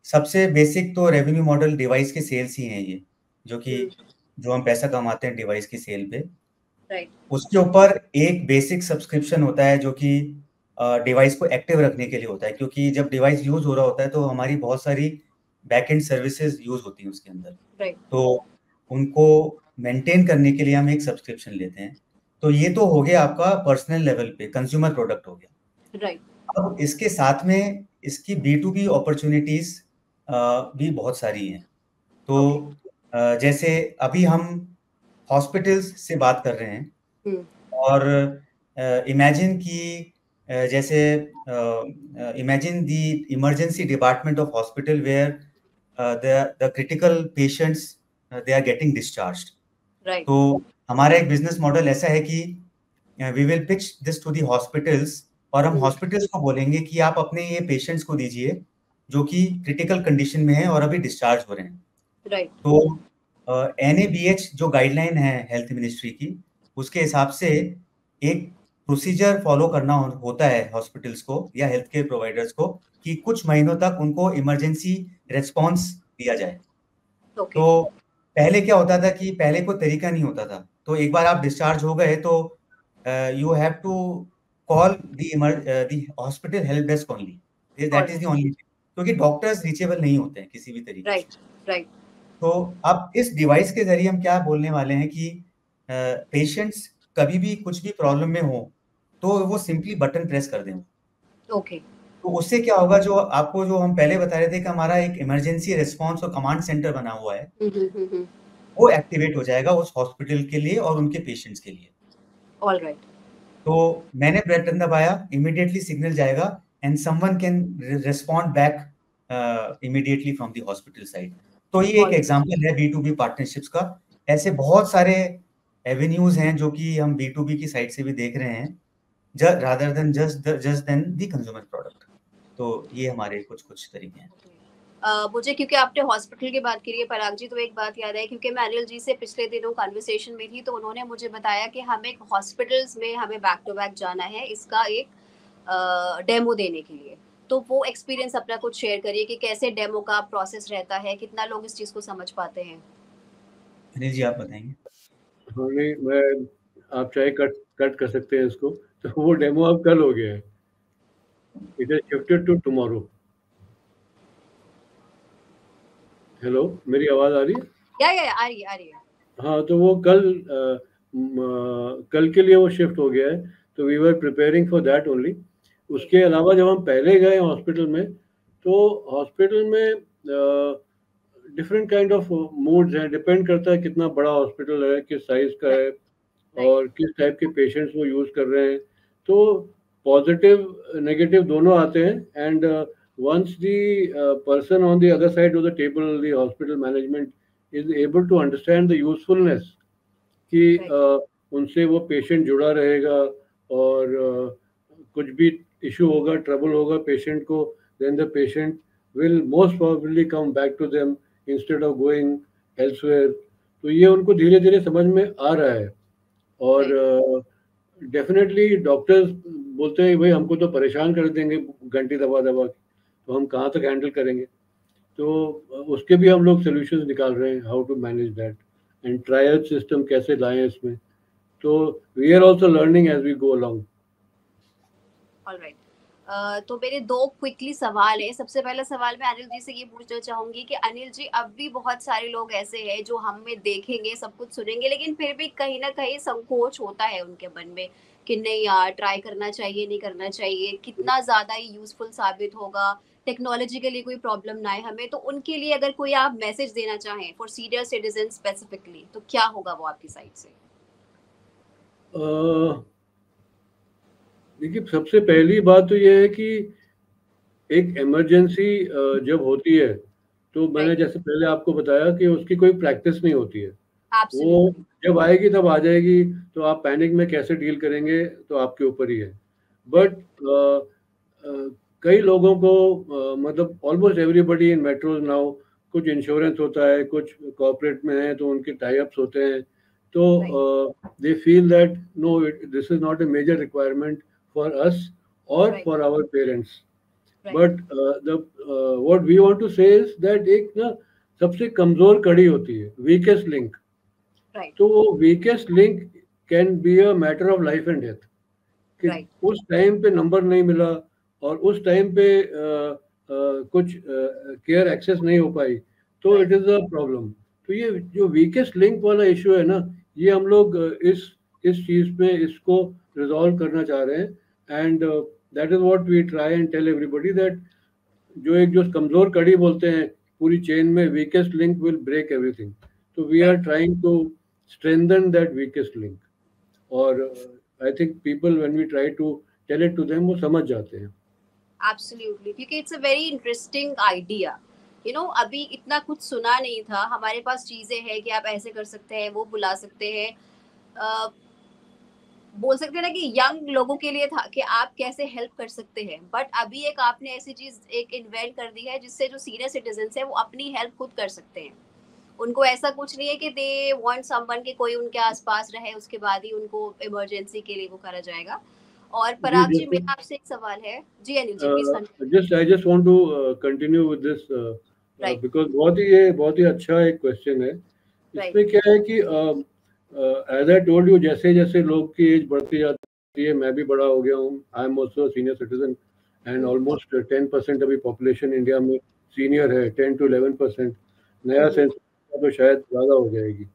सबसे बेसिक तो रेवेन्यू मॉडल डिवाइस के सेल्स ही हैं ये, जो हम पैसा कमाते हैं डिवाइस की सेल पे।
राइट
उसके ऊपर एक बेसिक सब्सक्रिप्शन होता है जो कि डिवाइस को एक्टिव रखने के लिए होता है, क्योंकि जब डिवाइस यूज हो रहा होता है तो हमारी बहुत सारी बैक एंड सर्विसेज यूज होती हैं उसके अंदर।
राइट
तो उनको मेंटेन करने के लिए हम एक सब्सक्रिप्शन लेते हैं। तो ये तो हो गया आपका पर्सनल लेवल पे कंज्यूमर प्रोडक्ट हो गया।
राइट।
अब इसके साथ में इसकी B2B अपॉर्चुनिटीज भी बहुत सारी हैं। तो जैसे अभी हम हॉस्पिटल्स से बात कर रहे हैं, और इमेजिन की जैसे imagine the emergency department of hospital where the critical patients they are getting discharged.
Right.
तो हमारा एक बिजनेस मॉडल ऐसा है कि we will pitch this to the hospitals, और हम हॉस्पिटल्स को बोलेंगे कि आप अपने ये पेशेंट्स को दीजिए जो कि क्रिटिकल कंडीशन में हैं और अभी डिस्चार्ज हो रहे हैं।
राइट।
तो NABH जो गाइडलाइन है हेल्थ मिनिस्ट्री की, उसके हिसाब से एक प्रोसीजर फॉलो करना होता है हॉस्पिटल्स को या हेल्थ केयर प्रोवाइडर्स को कि कुछ महीनों तक उनको इमरजेंसी रिस्पॉन्स दिया जाए। तो पहले क्या होता था कि पहले कोई तरीका नहीं होता था, तो एक बार आप डिस्चार्ज हो गए तो you have to call the hospital help desk only, that is the only, क्योंकि डॉक्टर्स रीचेबल नहीं होते हैं किसी भी तरीके से।
Right right.
तो अब इस डिवाइस के जरिए हम क्या बोलने वाले हैं कि पेशेंट्स कभी भी कुछ भी प्रॉब्लम में हो तो वो सिंपली बटन प्रेस कर दें।
ओके।
तो उससे क्या होगा, जो आपको जो हम पहले बता रहे थे कि हमारा एक इमरजेंसी रिस्पांस और कमांड सेंटर बना हुआ है, वो एक्टिवेट हो जाएगा उस हॉस्पिटल के लिए और उनके पेशेंट्स के लिए।
ऑलराइट।
तो मैंने बटन दबाया, इमीडिएटली सिग्नल जाएगा and someone can respond back immediately from the hospital side. तो ये एक एग्जांपल है B2B पार्टनरशिप्स का। ऐसे बहुत सारे एवेन्यूज हैं जो कि हम B2B की साइड से भी देख रहे हैं, rather than just than the consumer product। तो ये हमारे कुछ तरीके हैं।
मुझे क्योंकि आपने हॉस्पिटल की बात करी है पराग जी, तो एक बात याद है, क्योंकि मैं अनिल जी से पिछले दिनों कन्वर्सेशन में थी तो उन्होंने मुझे बताया कि हमें हॉस्पिटल्स में हमें बैक टू बैक जाना है इसका एक डेमो देने के लिए। तो वो एक्सपीरियंस अपना कुछ शेयर करिए कि कैसे डेमो का प्रोसेस रहता है, कितना लोग इस चीज को समझ पाते हैं।
अनिल जी आप बताएंगे।
हाँ नहीं, मैं आप चाहे कट कर सकते हैं इसको, तो वो डेमो अब कल हो गया है, it is shifted to tomorrow. Hello, मेरी आवाज आ रही है?
या आ रही है।
हाँ, तो वो कल के लिए वो शिफ्ट हो गया है, तो we were preparing for that only. उसके अलावा जब हम पहले गए हॉस्पिटल में, तो हॉस्पिटल में डिफरेंट काइंड ऑफ मूड्स हैं, डिपेंड करता है कितना बड़ा हॉस्पिटल है, किस साइज का है और किस टाइप के पेशेंट्स वो यूज़ कर रहे हैं। तो पॉजिटिव नेगेटिव दोनों आते हैं, and once the person on the other side of the table, the hospital management is able to understand the usefulness कि उनसे वो पेशेंट जुड़ा रहेगा, और कुछ भी इशू होगा, ट्रबल होगा पेशेंट को, then the patient will most probably come back to them instead of going elsewhere। तो ये उनको धीरे धीरे समझ में आ रहा है, और डेफिनेटली डॉक्टर्स बोलते हैं भाई हमको तो परेशान कर देंगे घंटी दबा दबा, तो हम कहाँ तक हैंडल करेंगे। तो उसके भी हम लोग सोल्यूशंस निकाल रहे हैं, how to manage that and trial system कैसे लाएं इसमें। तो we are also learning as we go along.
Alright. तो मेरे दो क्विकली सवाल है। सबसे पहला सवाल मैं अनिल जी से ये पूछना चाहूंगी कि अनिल जी, अब भी बहुत सारे लोग ऐसे हैं जो हमें देखेंगे, सब कुछ सुनेंगे, लेकिन फिर भी कहीं ना कहीं संकोच होता है उनके मन में कि नहीं यार, ट्राई करना चाहिए नहीं करना चाहिए, कितना ज्यादा ही यूजफुल साबित होगा, टेक्नोलॉजी के लिए कोई प्रॉब्लम ना है हमें। तो उनके लिए अगर कोई आप मैसेज देना चाहें फॉर सीनियर सिटीजन स्पेसिफिकली, तो क्या होगा वो आपकी साइड से?
देखिए, सबसे पहली बात तो ये है कि एक इमरजेंसी जब होती है, तो मैंने जैसे पहले आपको बताया कि उसकी कोई प्रैक्टिस नहीं होती है। वो
Absolutely.
जब आएगी तब आ जाएगी, तो आप पैनिक में कैसे डील करेंगे तो आपके ऊपर ही है। बट कई लोगों को मतलब almost everybody in metros now, कुछ इंश्योरेंस होता है, कुछ कॉर्पोरेट में है तो उनके टाई अप्स होते हैं, तो they feel that no, this is not a major requirement for us और
Right.
For our parents.
Right.
But what we want to say is that एक ना सबसे कमजोर कड़ी होती है, वीकेस्ट लिंक।
Right.
तो वो weakest link can be a matter of life and death, कि
Right.
उस टाइम पे नंबर नहीं मिला और उस टाइम पे कुछ केयर एक्सेस नहीं हो पाई, तो
Right.
It is a problem. तो ये जो वीकेस्ट लिंक वाला इशू है ना, ये हम लोग इस चीज़ पे इसको रिजॉल्व करना चाह रहे हैं। And that is what we try and tell everybody that जो कमज़ोर कड़ी बोलते हैं पूरी चेन में, weakest link will break everything. तो we are trying to strengthen that weakest link. और I think people when we try to tell it to them, वो समझ जाते हैं।
Absolutely, क्योंकि it's a very interesting idea. अभी इतना कुछ सुना नहीं था, हमारे पास चीजें हैं कि आप ऐसे कर सकते हैं, वो बुला सकते हैं, बोल सकते हैं ना कि यंग लोगों के लिए था कि आप कैसे हेल्प कर सकते हैं। बट अभी एक आपने ऐसी चीज एक इन्वेंट कर दी है जिससे जो सीनियर सिटीजन है वो अपनी हेल्प खुद कर सकते हैं। उनको ऐसा कुछ नहीं है कि दे वांट समवन कि कोई उनके आसपास रहे, उसके बाद ही उनको इमरजेंसी के लिए वो करा जाएगा। और पराग जी, मेरा आपसे एक सवाल है। जी Anil ji, please continue.
I just want to continue with this,
right.
Because बहुत ही अच्छा एक क्वेश्चन है।
राइट।
इसमें क्या है कि एज आई टोल्ड यू, जैसे जैसे लोग की एज बढ़ती जाती है, मैं भी बड़ा हो गया हूँ, I am also senior citizen, and almost 10% अभी पॉपुलेशन इंडिया में सीनियर है, 10 to 11%। नया सेंस तो शायद ज़्यादा हो जाएगी।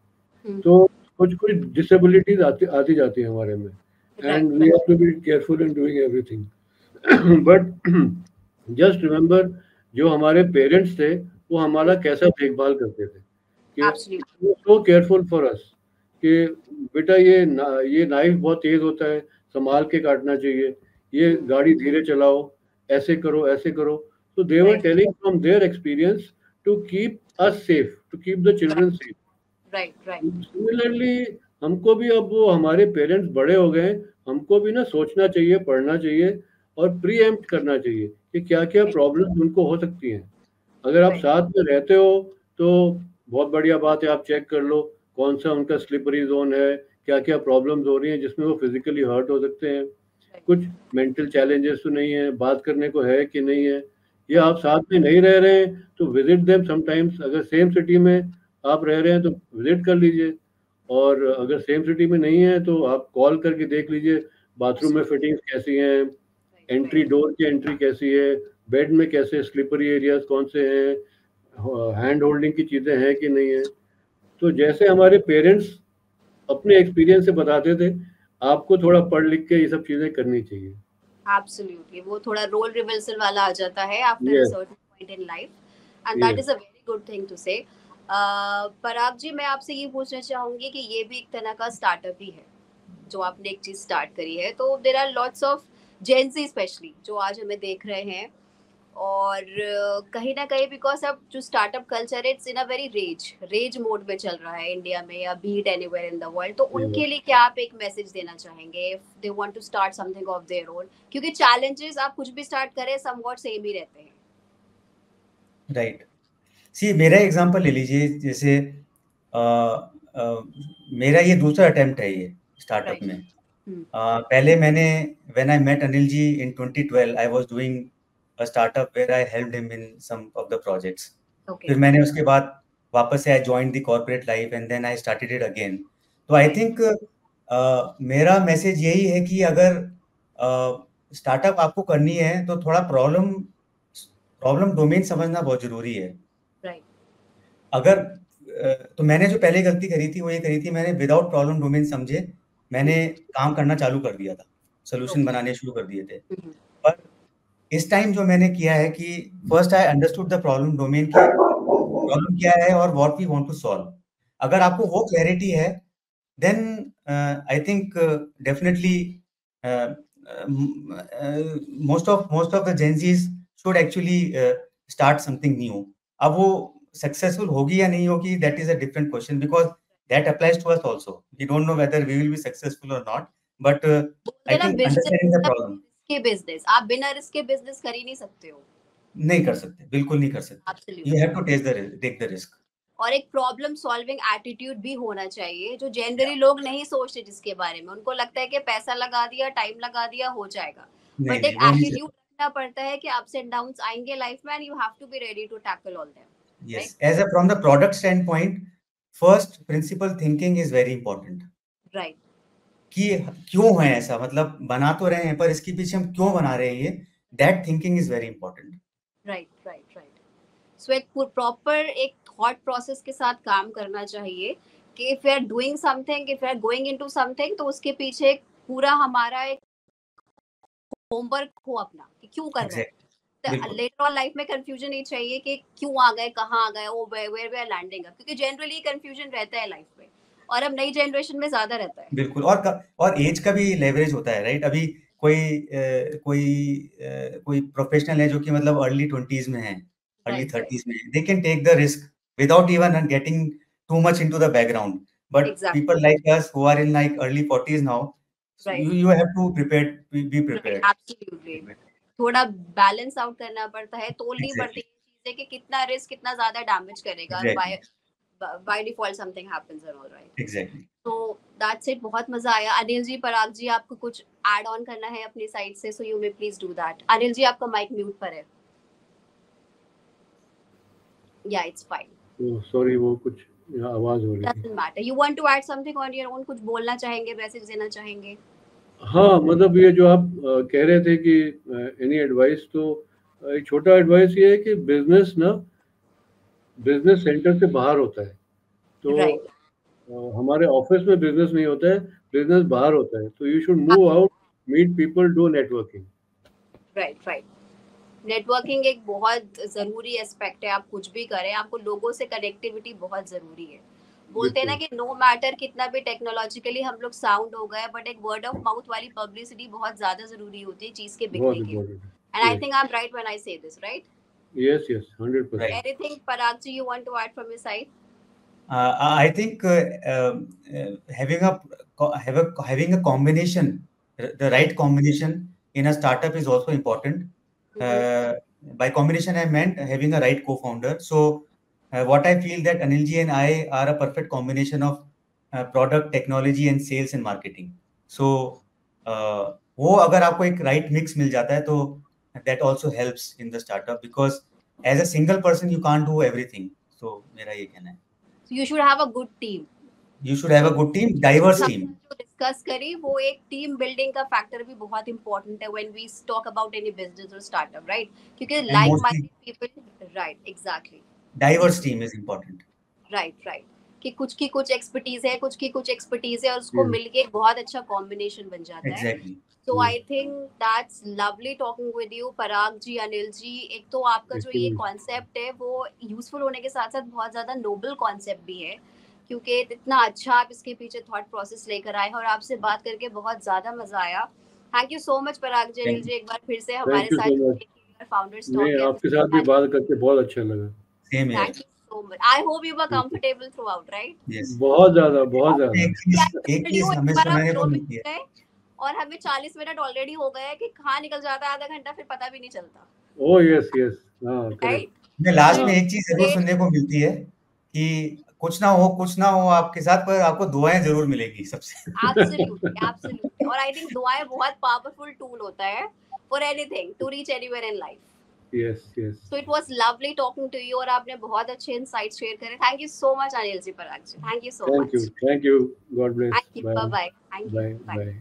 तो कुछ कुछ डिसेबिलिटीज आती जाती हैं हमारे में, and we have to be careful in doing everything. But just remember, जो हमारे पेरेंट्स थे वो हमारा कैसा देखभाल करते थे, कि सो केयरफुल फॉर अस, कि बेटा ये नाइफ बहुत तेज होता है, संभाल के काटना चाहिए, ये गाड़ी धीरे चलाओ, ऐसे करो ऐसे करो। तो they were telling from their experience to keep us safe, to keep the children safe.
Right. Right.
Similarly हमको भी, अब वो हमारे पेरेंट्स बड़े हो गए, हमको भी ना सोचना चाहिए, पढ़ना चाहिए और प्रीएम्प्ट करना चाहिए कि क्या क्या प्रॉब्लम्स उनको हो सकती हैं। अगर आप साथ में रहते हो तो बहुत बढ़िया बात है, आप चेक कर लो कौन सा उनका स्लिपरी जोन है, क्या क्या प्रॉब्लम्स हो रही हैं जिसमें वो फिजिकली हर्ट हो सकते हैं, कुछ मेंटल चैलेंजेस तो नहीं है, बात करने को है कि नहीं है। या आप साथ में नहीं रह रहे हैं तो विजिट देम समटाइम्स, अगर सेम सिटी में आप रह रहे हैं तो विजिट कर लीजिए, और अगर सेम सिटी में नहीं है तो आप कॉल करके देख लीजिए बाथरूम में फिटिंग्स कैसी हैं, एंट्री डोर की एंट्री कैसी है, बेड में कैसे स्लिपरी एरियाज कौन से हैं, हैंड होल्डिंग की चीज़ें हैं कि नहीं है। तो जैसे हमारे पेरेंट्स अपने एक्सपीरियंस से बताते थे, आपको थोड़ा पढ़ लिख के ये सब चीज़ें करनी चाहिए।
Absolutely, वो थोड़ा रोल रिवर्सल वाला आ जाता है after a certain point in life, and that is a very good thing to say. Parag जी, मैं आपसे ये पूछना चाहूंगी कि ये भी एक तरह का स्टार्टअप ही है जो आपने एक चीज स्टार्ट करी है। तो there are lots of Gen Z specially जो आज हमें देख रहे हैं, और कहीं ना कहीं बिकॉज अब जो स्टार्टअप कल्चर है it's in a very rage mode में चल रहा है इंडिया में या be it anywhere in the world. तो उनके लिए क्या आप एक मैसेज देना चाहेंगे if they want to start something of their own? क्योंकि चैलेंजेस आप कुछ भी स्टार्ट करें समवॉट सेम ही रहते हैं।
राइट। सी, मेरा एग्जांपल ले लीजिए, जैसे मेरा ये दूसरा अटेम्प्ट है ये स्टार्टअप में। पहले मैंने, when I met Anil ji in 2012, I was doing a startup where I helped him in some of the projects. फिर मैंने उसके बाद वापस से I joined the corporate life and then I started it again. तो आई थिंक मेरा मैसेज यही है कि अगर स्टार्टअप आपको करनी है तो थोड़ा प्रॉब्लम डोमेन समझना बहुत जरूरी है। अगर तो मैंने जो पहले गलती करी थी वो ये करी थी, मैंने विदाउट प्रॉब्लम डोमेन समझे मैंने काम करना चालू कर दिया था, सोल्यूशन बनाने शुरू कर दिए थे। पर इस टाइम जो मैंने किया है कि first I understood the problem domain की प्रॉब्लम क्या है और what we want to solve. अगर आपको वो क्लैरिटी है then I think definitely most of the Gen Zs should actually start something new. अब वो सक्सेसफुल होगी या नहीं होगी, that is a different question, because that applies to us also. We don't know whether we will be successful or not, but I think understanding the problem.
के बिजनेस आप बिना रिस्क के बिजनेस कर ही नहीं सकते हो।
नहीं कर सकते, बिल्कुल नहीं कर सकते।
Absolutely.
You have to take the risk.
और एक प्रॉब्लम सॉल्विंग एटीट्यूड भी होना चाहिए जो जनरली लोग नहीं सोचते जिसके बारे में। उनको लगता है कि पैसा लगा दिया, टाइम लगा दिया, हो जाएगा। बट एक एटीट्यूड रखना पड़ता है कि अप्स एंड डाउन्स आएंगे लाइफ में, and you have to be ready to tackle all them.
Yes, as a from the product standpoint, first principle thinking is very important.
Right.
कि क्यों है ऐसा, मतलब बना तो रहे हैं पर इसके पीछे हम क्यों बना रहे हैं, ये that thinking is very important.
Right. So एक प्रॉपर एक थॉट प्रोसेस के साथ काम करना चाहिए कि if we are doing something, if we are going into something, तो उसके पीछे पूरा हमारा एक होमवर्क हो अपना कि क्यों कर रहे हैं। लेटर ऑन लाइफ में कंफ्यूजन नहीं चाहिए कि क्यों आ गए, कहाँ आ गए, वेयर वी आर लैंडिंग, क्योंकि जनरली कंफ्यूजन रहता है लाइफ में और अब नई जनरेशन में ज्यादा रहता है।
बिल्कुल, और एज का भी लेवरेज होता है, राइट। अभी कोई प्रोफेशनल है जो कि मतलब अर्ली 20s में है, अर्ली 30s में, they can take the risk without even getting too much into the background, but people like us who are in like early 40s now, you have to be prepared.
Absolutely. थोड़ा बैलेंस आउट करना पड़ता है, तोलनी पड़ती है चीजें कि कितना रिस्क कितना ज्यादा डैमेज करेगा, by default something happens and all, right?
Exactly.
So that's it. बहुत मजा आया। अनिल जी, पराग जी, आपको कुछ ऐड ऑन करना है अपनी साइड से, so you may please do that. Anil ji, आपका माइक म्यूट पर है। Yeah, it's fine.
Oh, sorry, वो कुछ आवाज हो रही है।
Doesn't matter. You want to add something on your own? कुछ बोलना चाहेंगे, मैसेज देना चाहेंगे?
हाँ, मतलब ये जो आप कह रहे थे कि एनी एडवाइस, तो एक छोटा एडवाइस ये है कि बिजनेस सेंटर से बाहर होता है, तो हमारे ऑफिस में बिजनेस नहीं होता है, बिजनेस बाहर होता है, तो you should move out, meet people, do networking.
Right. Networking एक बहुत जरूरी एस्पेक्ट है। आप कुछ भी करें, आपको लोगों से कनेक्टिविटी बहुत जरूरी है। बोलते हैं ना कि नो मैटर कितना भी टेक्नोलॉजिकली हम लोग साउंड हो गए, बट एक वर्ड ऑफ माउथ वाली पब्लिसिटी बहुत ज्यादा जरूरी होती है चीज के बिकने के लिए। And I think I am right when I से this, right?
Yes, 100%.
Anything, Parag ji, you want to add from your side?
I think having a combination, the right combination in a startup is also important. By combination, I meant having a right co-founder. So what I feel that Anil ji and I are a perfect combination of product, technology and sales and marketing. So वो अगर आपको एक right mix मिल जाता है तो that also helps in the startup, because as a single person you can't do everything. So मेरा ये कहना है।
So you should have a good team.
You should have a good team, diverse team.
जो डिस्कस करी वो एक टीम बिल्डिंग का फैक्टर भी बहुत इंपॉर्टेंट है when we talk about any business or startup, right? क्योंकि like-minded people, right, exactly.
Diverse team is important.
Right. कि कुछ की कुछ एक्सपर्टीज है, कुछ की कुछ एक्सपर्टीज है, और उसको मिलके एक बहुत अच्छा कॉम्बिनेशन बन जाता है।
Exactly.
So I think that's lovely talking with you, पराग जी, अनिल जी। एक तो आपका जो ये कॉन्सेप्ट है वो यूजफुल होने के साथ साथ बहुत ज्यादा नोबल कॉन्सेप्ट भी है, क्योंकि इतना अच्छा आप इसके पीछे थॉट प्रोसेस लेकर आए हैं, और आपसे बात करके बहुत ज्यादा मजा आया। थैंक यू सो मच पराग जी, अनिल जी, एक बार फिर से हमारे साथ फाउंडर्स टॉक है।
आपके साथ भी बात करके बहुत अच्छा लगा।
Same here.
Thank you so much. I hope you were comfortable throughout, right?
Yes.
बहुत ज्यादा।
एक चीज हमें सुनाने को मिलती है,
और हमें 40 मिनट ऑलरेडी हो गए कि कहाँ निकल जाता है आधा घंटा, फिर पता भी नहीं चलता।
Oh yes, हाँ,
करेक्ट। लास्ट में एक चीज जरूर सुनने को मिलती है कि कुछ ना हो आपके साथ, पर आपको दुआएं जरूर मिलेगी सबसे।
Absolutely. और आई थिंक दुआएं बहुत पावरफुल टूल होता है for anything to reach anywhere in life.
Yes.
So it was lovely talking to you, और आपने बहुत अच्छे insights शेयर करे। Thank you so much Anil ji, Parag ji. Thank you so much.
Thank you. God bless.
Thank you. Bye. Thank you.
Bye.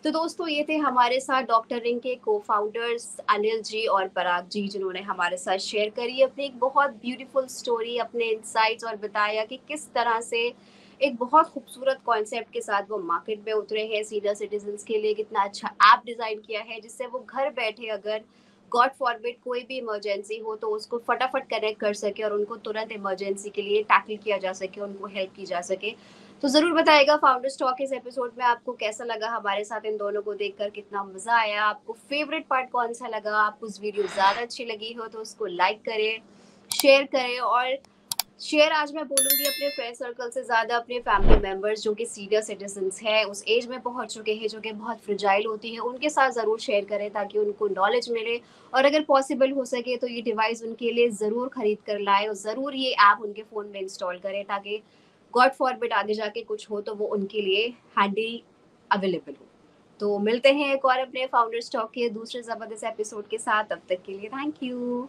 तो दोस्तों, ये थे हमारे साथ डॉक्टर रिंग के को-फाउंडर्स अनिल जी और पराग जी, जिन्होंने हमारे साथ शेयर करी अपनी एक बहुत ब्यूटीफुल स्टोरी, अपने इनसाइट्स, और बताया कि किस तरह से एक बहुत खूबसूरत कॉन्सेप्ट के साथ वो मार्केट में उतरे हैं सीनियर सिटीजन्स के लिए। कितना अच्छा ऐप डिज़ाइन किया है जिससे वो घर बैठे अगर गॉड फॉरबिड कोई भी इमरजेंसी हो तो उसको फटाफट कनेक्ट कर सके और उनको तुरंत इमरजेंसी के लिए टैकल किया जा सके, उनको हेल्प की जा सके। तो ज़रूर बताइएगा फाउंडर्स टॉक इस एपिसोड में आपको कैसा लगा, हमारे साथ इन दोनों को देखकर कितना मज़ा आया, आपको फेवरेट पार्ट कौन सा लगा, आपको वीडियो ज़्यादा अच्छी लगी हो तो उसको लाइक करें, शेयर करें, और शेयर आज मैं बोलूँगी अपने फ्रेंड सर्कल से ज़्यादा अपने फैमिली मेंबर्स जो कि सीनियर सिटीजन्स हैं, उस एज में पहुँच चुके हैं, जो कि बहुत फ्रेजाइल होती है, उनके साथ ज़रूर शेयर करें ताकि उनको नॉलेज मिले। और अगर पॉसिबल हो सके तो ये डिवाइस उनके लिए ज़रूर खरीद कर लाएँ और ज़रूर ये ऐप उनके फ़ोन में इंस्टॉल करें ताकि गॉड फॉरबिड आगे जाके कुछ हो तो वो उनके लिए हैंडी अवेलेबल हो। तो मिलते हैं एक और अपने फाउंडर्स टॉक के दूसरे ज़बरदस्त एपिसोड के साथ, तब तक के लिए थैंक यू।